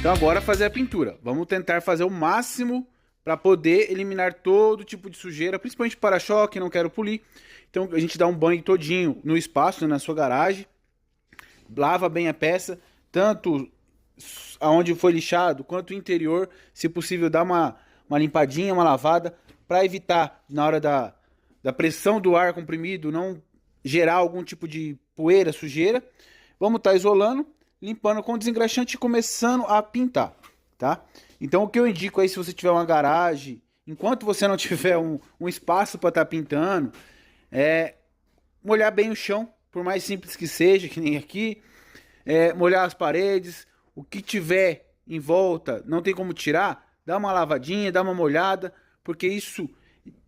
Então agora fazer a pintura. Vamos tentar fazer o máximo para poder eliminar todo tipo de sujeira, principalmente para-choque, não quero polir. Então a gente dá um banho todinho no espaço, né, na sua garagem. Lava bem a peça, tanto aonde foi lixado, quanto o interior. Se possível, dá uma limpadinha, uma lavada, para evitar, na hora da pressão do ar comprimido, não gerar algum tipo de poeira, sujeira. Vamos estar isolando, limpando com desengraxante e começando a pintar, tá? Então o que eu indico aí, se você tiver uma garagem, enquanto você não tiver um espaço para estar pintando, é molhar bem o chão, por mais simples que seja, que nem aqui, molhar as paredes, o que tiver em volta, não tem como tirar, dá uma lavadinha, dá uma molhada, porque isso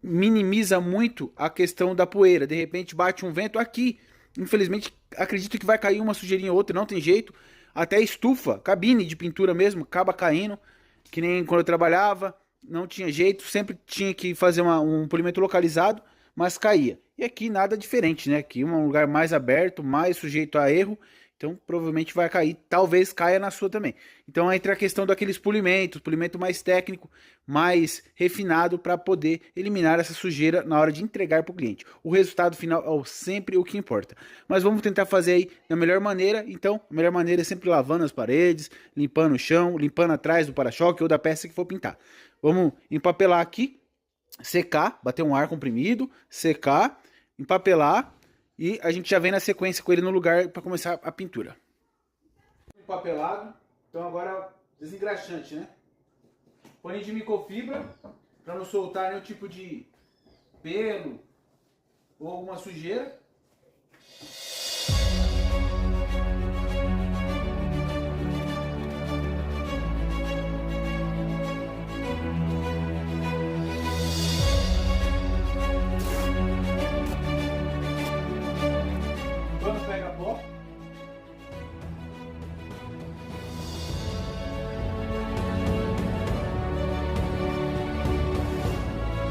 minimiza muito a questão da poeira. De repente bate um vento aqui, infelizmente acredito que vai cair uma sujeirinha ou outra, não tem jeito. Até estufa, cabine de pintura mesmo, acaba caindo, que nem quando eu trabalhava, não tinha jeito, sempre tinha que fazer um polimento localizado, mas caía. E aqui nada diferente, né? Aqui é um lugar mais aberto, mais sujeito a erro, então provavelmente vai cair, talvez caia na sua também. Então entra a questão daqueles polimentos, polimento mais técnico, mais refinado para poder eliminar essa sujeira na hora de entregar para o cliente. O resultado final é sempre o que importa. Mas vamos tentar fazer aí da melhor maneira. Então a melhor maneira é sempre lavando as paredes, limpando o chão, limpando atrás do para-choque ou da peça que for pintar. Vamos empapelar aqui, secar, bater um ar comprimido, secar, empapelar. E a gente já vem na sequência com ele no lugar para começar a pintura. Empapelado. Então agora desengraxante, né? Paninho de microfibra para não soltar nenhum tipo de pelo ou alguma sujeira.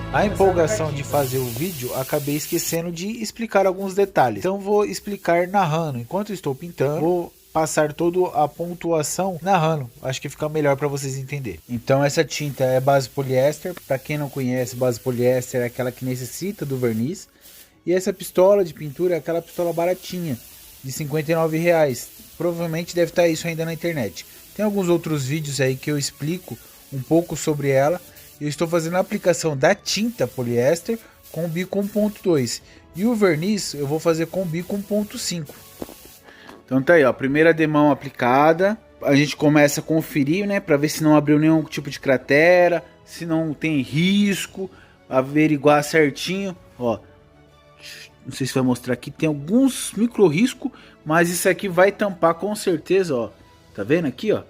Na empolgação de fazer o vídeo, acabei esquecendo de explicar alguns detalhes. Então vou explicar narrando. Enquanto estou pintando, vou passar toda a pontuação narrando. Acho que fica melhor para vocês entenderem. Então essa tinta é base poliéster. Para quem não conhece, base poliéster é aquela que necessita do verniz. E essa pistola de pintura é aquela pistola baratinha, de R$59. Provavelmente deve estar isso ainda na internet. Tem alguns outros vídeos aí que eu explico um pouco sobre ela. Eu estou fazendo a aplicação da tinta poliéster com bico 1.2 e o verniz eu vou fazer com bico 1.5. Então tá aí, ó, primeira demão aplicada. A gente começa a conferir, né, para ver se não abriu nenhum tipo de cratera, se não tem risco, averiguar certinho, ó. Não sei se vai mostrar aqui, tem alguns micro riscos, mas isso aqui vai tampar com certeza, ó. Tá vendo aqui, ó?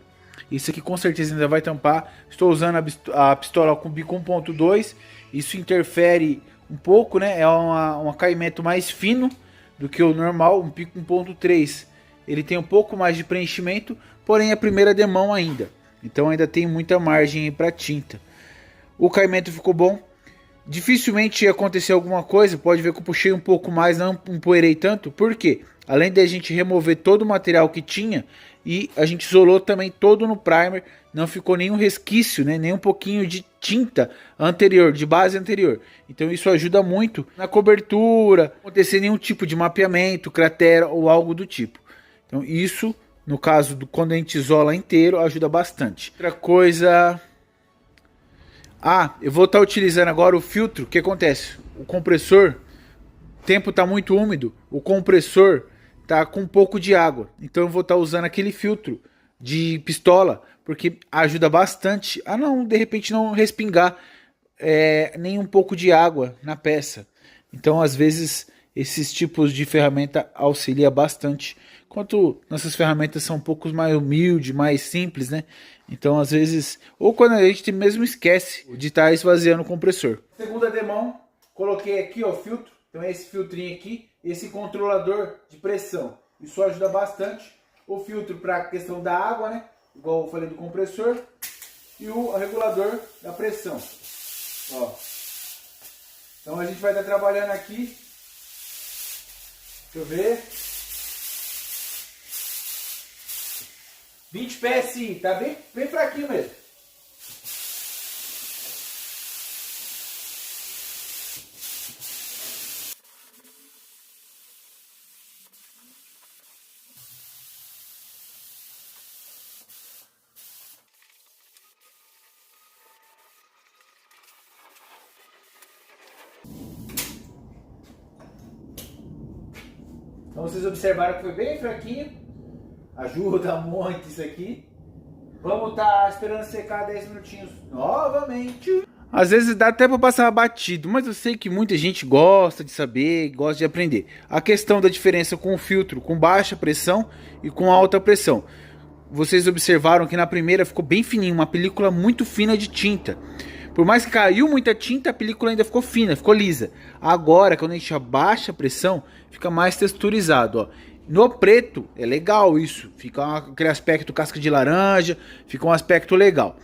Isso aqui com certeza ainda vai tampar. Estou usando a pistola com bico 1.2. Isso interfere um pouco, né? É um caimento mais fino do que o normal. Um bico 1.3 ele tem um pouco mais de preenchimento, porém é a primeira demão ainda. Então ainda tem muita margem para tinta. O caimento ficou bom. Dificilmente ia acontecer alguma coisa. Pode ver que eu puxei um pouco mais, não empoeirei tanto. Por quê? Além de a gente remover todo o material que tinha, e a gente isolou também todo no primer, não ficou nenhum resquício, né? Nem um pouquinho de tinta anterior, de base anterior. Então isso ajuda muito na cobertura, não acontecer nenhum tipo de mapeamento, cratera ou algo do tipo. Então isso, no caso do quando a gente isola inteiro, ajuda bastante. Outra coisa... eu vou estar utilizando agora o filtro. O que acontece? O compressor, o tempo está muito úmido, o compressor tá com um pouco de água, então eu vou estar usando aquele filtro de pistola, porque ajuda bastante a não, de repente, não respingar nem um pouco de água na peça. Então às vezes esses tipos de ferramenta auxilia bastante, enquanto nossas ferramentas são um pouco mais humildes, mais simples, né? Então às vezes, ou quando a gente mesmo esquece de estar esvaziando o compressor. Segunda demão, coloquei aqui o filtro, então esse filtrinho aqui, esse controlador de pressão, isso ajuda bastante. O filtro para a questão da água, né? Igual eu falei do compressor, e o regulador da pressão. Ó. Então a gente vai estar trabalhando aqui. Deixa eu ver. 20 PSI, tá bem fraquinho mesmo. Então vocês observaram que foi bem fraquinho. Ajuda muito isso aqui. Vamos estar esperando secar 10 minutinhos novamente. Às vezes dá até para passar batido, mas eu sei que muita gente gosta de saber, gosta de aprender. A questão da diferença com o filtro com baixa pressão e com alta pressão. Vocês observaram que na primeira ficou bem fininho, uma película muito fina de tinta. Por mais que caiu muita tinta, a película ainda ficou fina, ficou lisa. Agora, quando a gente abaixa a pressão, fica mais texturizado, ó. No preto, é legal isso. Fica aquele aspecto casca de laranja, fica um aspecto legal.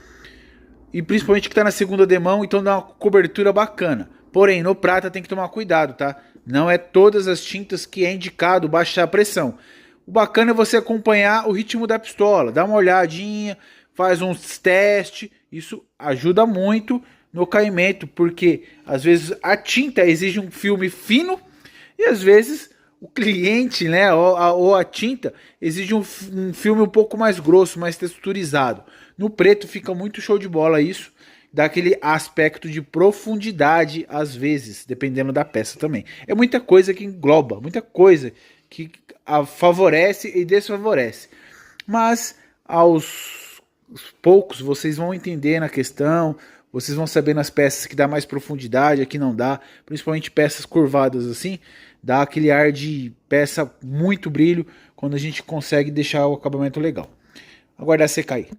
E principalmente que tá na segunda demão, então dá uma cobertura bacana. Porém, no prata tem que tomar cuidado, tá? Não é todas as tintas que é indicado baixar a pressão. O bacana é você acompanhar o ritmo da pistola, dá uma olhadinha, faz uns testes. Isso ajuda muito no caimento, porque às vezes a tinta exige um filme fino e às vezes o cliente, né, ou a tinta exige um filme um pouco mais grosso, mais texturizado. No preto fica muito show de bola isso, dá aquele aspecto de profundidade às vezes, dependendo da peça também. É muita coisa que engloba, muita coisa que favorece e desfavorece. Mas aos poucos vocês vão entender na questão, vocês vão saber nas peças que dá mais profundidade, aqui não dá, principalmente peças curvadas assim, dá aquele ar de peça muito brilho quando a gente consegue deixar o acabamento legal. Aguardar secar aí.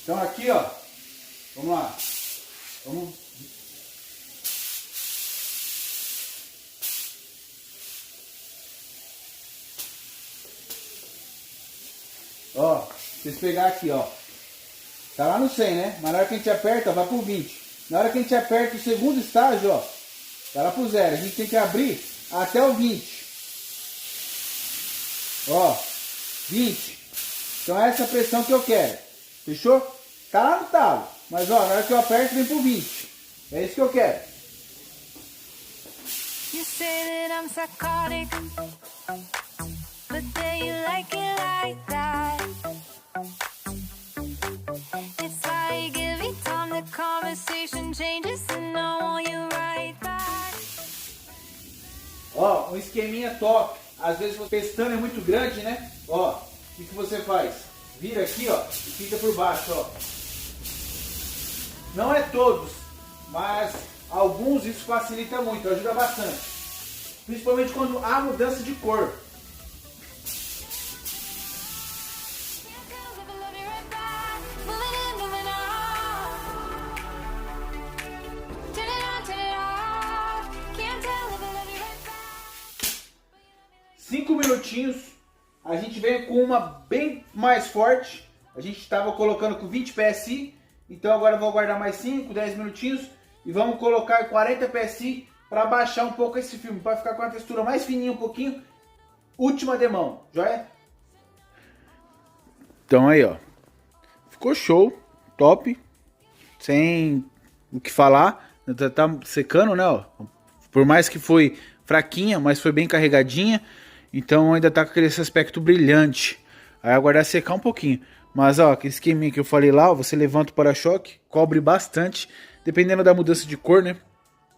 Então aqui, ó, vamos lá, ó, vocês pegar aqui, ó, tá lá no 100, né? Mas na hora que a gente aperta, vai pro 20. Na hora que a gente aperta o segundo estágio, ó, tá lá pro 0. A gente tem que abrir até o 20. Ó, 20. Então é essa pressão que eu quero. Fechou? Tá lá no talo. Mas ó, na hora que eu aperto, vem pro 20. É isso que eu quero. You say that I'm psychotic, but then you like it like that. It's like every time the conversation changes and I want you right back. Ó, um esqueminha top. Às vezes o pestana é muito grande, né? Ó, o que você faz? Vira aqui, ó, e fica por baixo, ó. Não é todos, mas alguns isso facilita muito, ajuda bastante. Principalmente quando há mudança de cor. Cinco minutinhos, a gente veio com uma bem mais forte. A gente estava colocando com 20 PSI, então agora eu vou aguardar mais 5, 10 minutinhos e vamos colocar 40 PSI para baixar um pouco esse filme, para ficar com a textura mais fininha um pouquinho. Última demão, joia? Então aí, ó, ficou show, top, sem o que falar, tá secando, né, ó. Por mais que foi fraquinha, mas foi bem carregadinha. Então ainda tá com esse aspecto brilhante. Aí aguardar secar um pouquinho. Mas ó, aquele esqueminha que eu falei lá, ó, você levanta o para-choque, cobre bastante. Dependendo da mudança de cor, né?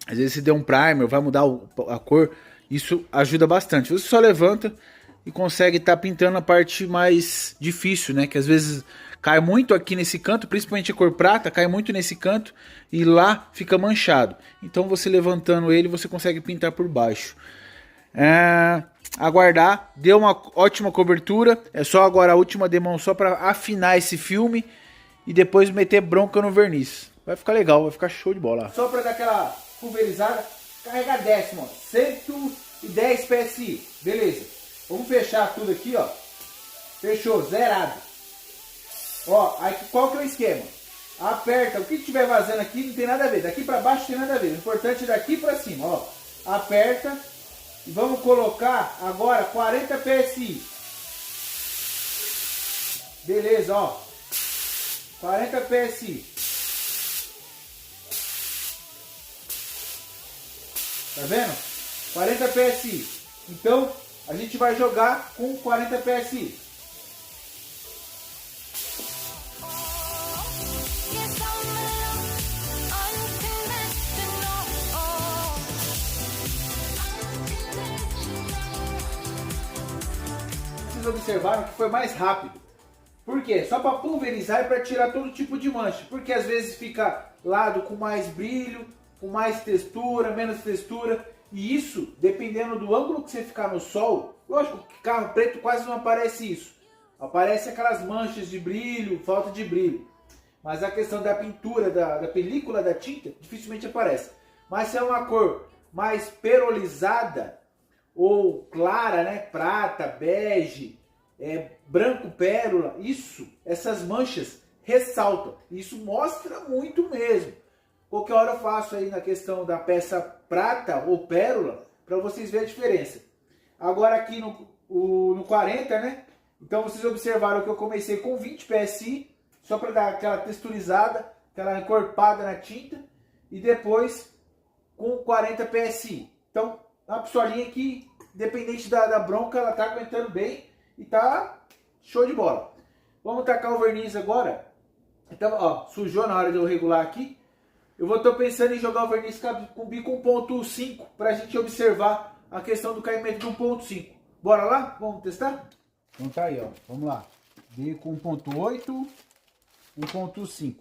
Às vezes se der um primer, vai mudar a cor. Isso ajuda bastante. Você só levanta e consegue estar pintando a parte mais difícil, né? Que às vezes cai muito aqui nesse canto, principalmente a cor prata, cai muito nesse canto e lá fica manchado. Então você levantando ele, você consegue pintar por baixo. Aguardar, deu uma ótima cobertura. É só agora a última demão só para afinar esse filme e depois meter bronca no verniz. Vai ficar legal, vai ficar show de bola. Só para dar aquela pulverizada, carregar décimo, ó, 110 PSI, beleza. Vamos fechar tudo aqui, ó. Fechou, zerado. Ó, aí qual que é o esquema? Aperta, o que estiver vazando aqui não tem nada a ver. Daqui para baixo não tem nada a ver. O importante é daqui para cima, ó. Aperta. E vamos colocar agora 40 PSI. Beleza, ó. 40 PSI. Tá vendo? 40 PSI. Então, a gente vai jogar com 40 PSI. Vocês observaram que foi mais rápido. Por quê? Só para pulverizar e para tirar todo tipo de mancha. Porque às vezes fica lado com mais brilho, com mais textura, menos textura. E isso, dependendo do ângulo que você ficar no sol, lógico que carro preto quase não aparece isso. Aparece aquelas manchas de brilho, falta de brilho. Mas a questão da pintura, da película da tinta, dificilmente aparece. Mas se é uma cor mais perolizada, ou clara, né? Prata, bege, branco pérola, essas manchas ressaltam. Isso mostra muito mesmo. Qualquer hora eu faço aí na questão da peça prata ou pérola, para vocês verem a diferença. Agora aqui no 40, né? Então vocês observaram que eu comecei com 20 PSI, só para dar aquela texturizada, aquela encorpada na tinta, e depois com 40 PSI. Então, uma pistolinha que, independente da bronca, ela tá aguentando bem e tá show de bola. Vamos tacar o verniz agora. Então, ó, sujou na hora de eu regular aqui. Tô pensando em jogar o verniz com bico 1.5 para a gente observar a questão do caimento do 1.5. Bora lá? Vamos testar? Então tá aí, ó. Vamos lá. Bico 1.8, 1.5.